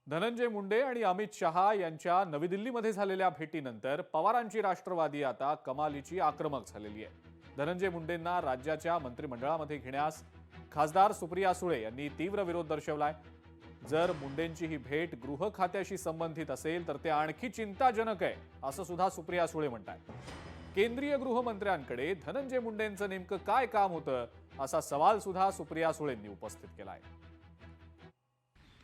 धनंजय मुंडे आणि अमित शहा यांच्या नवी दिल्लीमध्ये झालेल्या भेटीनंतर पवारांची राष्ट्रवादी आता कमालीची आक्रमक झालेली आहे। धनंजय मुंडेंना राज्याच्या मंत्रिमंडळामध्ये घेण्यास खासदार सुप्रिया सुळे यांनी तीव्र विरोध दर्शवलाय। जर मुंडेंची ही भेट गृह खात्याशी संबंधित असेल तर ते आणखी चिंताजनक आहे असं सुद्धा सुप्रिया सुळे म्हणतात। केंद्रीय गृहमंत्र्यांकडे धनंजय मुंडेंचं नेमकं काय काम होतं असा सवाल सुद्धा सुप्रिया सुळेंनी उपस्थित केलाय।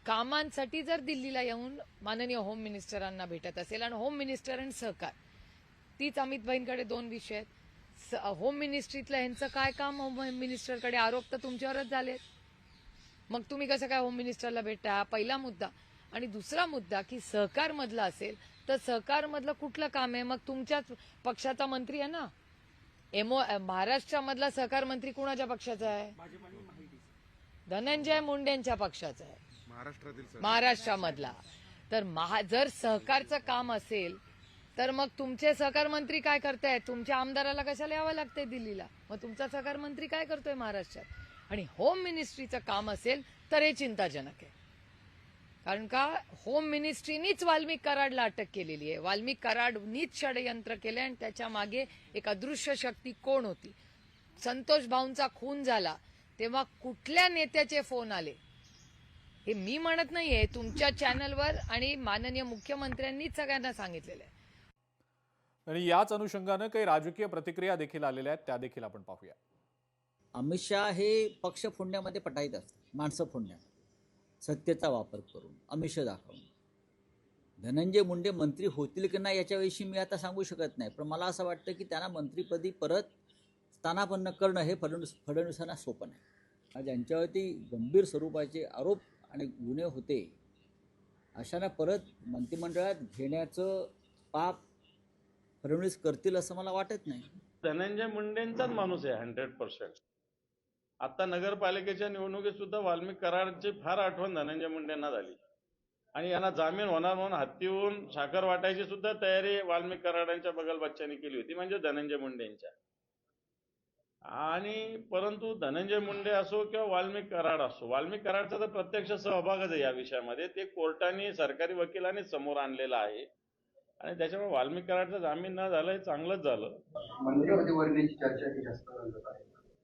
कामांसाठी जर दिल्लीला येऊन माननीय होम मिनिस्टरांना भेटत असेल आणि होम मिनिस्टर आणि सहकार तीच अमित भाईंकडे दोन विषय आहेत। होम मिनिस्ट्रीतलं ह्यांचं काय काम होम मिनिस्टरकडे, आरोप तर तुमच्यावरच झाले, मग तुम्ही कसं काय होम मिनिस्टरला भेटता? पहिला मुद्दा। आणि दुसरा मुद्दा की सहकार मधला असेल तर सहकार मधलं कुठलं काम आहे? मग तुमच्याच पक्षाचा मंत्री आहे ना। महाराष्ट्रामधला सहकार मंत्री कुणाच्या पक्षाचा आहे? धनंजय मुंडेंच्या पक्षाचा आहे महाराष्ट्रामधला। तर जर सहकारचं काम असेल तर मग तुमचे सहकार मंत्री काय करतायत? तुमच्या आमदाराला कशाला यावं लागतंय दिल्लीला? मग तुमचा सहकार मंत्री काय करतोय महाराष्ट्रात? आणि होम मिनिस्ट्रीचं काम असेल तर हे चिंताजनक आहे, कारण का होम मिनिस्ट्रीनीच वाल्मिक कराडला अटक केलेली आहे। वाल्मिक कराडनीच षडयंत्र केले आणि त्याच्या मागे एक अदृश्य शक्ती कोण होती? संतोष भाऊंचा खून झाला तेव्हा कुठल्या नेत्याचे फोन आले हे मी म्हणत नाहीये, तुमच्या चॅनलवर आणि माननीय मुख्यमंत्र्यांनीच सगळ्यांना सांगितलेलं आहे। आणि याच अनुषंगाने काही राजकीय प्रतिक्रिया देखील आलेल्या आहेत, त्या देखील आपण पाहूया। अमित शहा हे पक्ष फोडण्यामध्ये पटाईत असतात, माणसं फोडण्यात, सत्तेचा वापर करून, आमिष दाखवून। धनंजय मुंडे मंत्री होतील की नाही याच्याविषयी मी आता सांगू शकत नाही, पण मला असं वाटतं की त्यांना मंत्रिपदी परत स्थानापन्न करणं हे फडणवीसांना सोपं नाही। ज्यांच्यावरती गंभीर स्वरूपाचे आरोप आणि गुन्हे होते अशांना परत मंत्रिमंडळात घेण्याचं पाप फडणवीस करतील असं मला वाटत नाही। धनंजय मुंडेंचाच माणूस आहे 100%। आता नगरपालिकेच्या निवडणुकीत सुद्धा वाल्मिक कराडची फार आठवण धनंजय मुंडेंना झाली आणि यांना जामीन होणार म्हणून हत्तीहून साखर वाटायची सुद्धा तयारी वाल्मिक कराडांच्या बगलबच्च्यांनी केली होती, म्हणजे धनंजय मुंडेंच्या। आणि परंतु धनंजय मुंडे असो किंवा वाल्मिक कराड असो, वाल्मिक कराडचा तर प्रत्यक्ष सहभागच आहे या विषयामध्ये। ते कोर्टाने सरकारी वकिलांनी समोर आणलेलं आहे आणि त्याच्यामुळे वाल्मिक कराडचा जामीन न झालं हे चांगलंच झालं। मंत्रिपदी वर्गीची चर्चा ही जास्त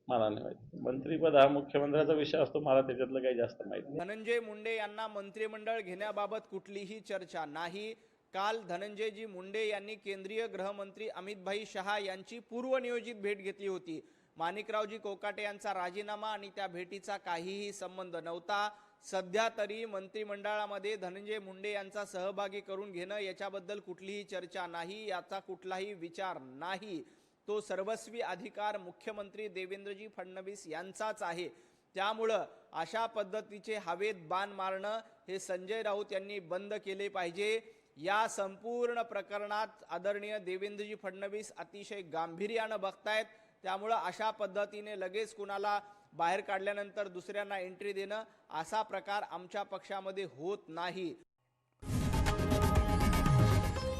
मला नाही माहिती, मंत्रिपद हा मुख्यमंत्र्याचा विषय असतो, मला त्याच्यातलं काही जास्त माहिती नाही। धनंजय मुंडे यांना मंत्रिमंडळ घेण्याबाबत कुठलीही चर्चा नाही। काल धनंजयजी मुंडे यांनी केंद्रीय गृहमंत्री अमित शहा यांची पूर्वनियोजित भेट घेतली होती। माणिकरावजी कोकाटे यांचा राजीनामा आणि त्या भेटीचा काहीही संबंध नव्हता। सध्या तरी मंत्रिमंडळामध्ये धनंजय मुंडे यांचा सहभागी करून घेणं याच्याबद्दल कुठलीही चर्चा नाही, याचा कुठलाही विचार नाही। तो सर्वस्वी अधिकार मुख्यमंत्री देवेंद्रजी फडणवीस यांचाच आहे। त्यामुळं अशा पद्धतीचे हवेत बाण मारणं हे संजय राऊत यांनी बंद केले पाहिजे। या संपूर्ण प्रकरणात आदरणीय देवेंद्रजी फडणवीस अतिशय गांभीर्यानं बघतायत, त्यामुळं अशा पद्धतीने लगेच कुणाला बाहेर काढल्यानंतर दुसऱ्यांना एंट्री देणं असा प्रकार आमच्या पक्षामध्ये होत नाही।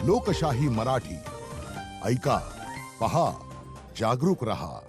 लोकशाही मराठी ऐका, पहा, जागरूक रहा।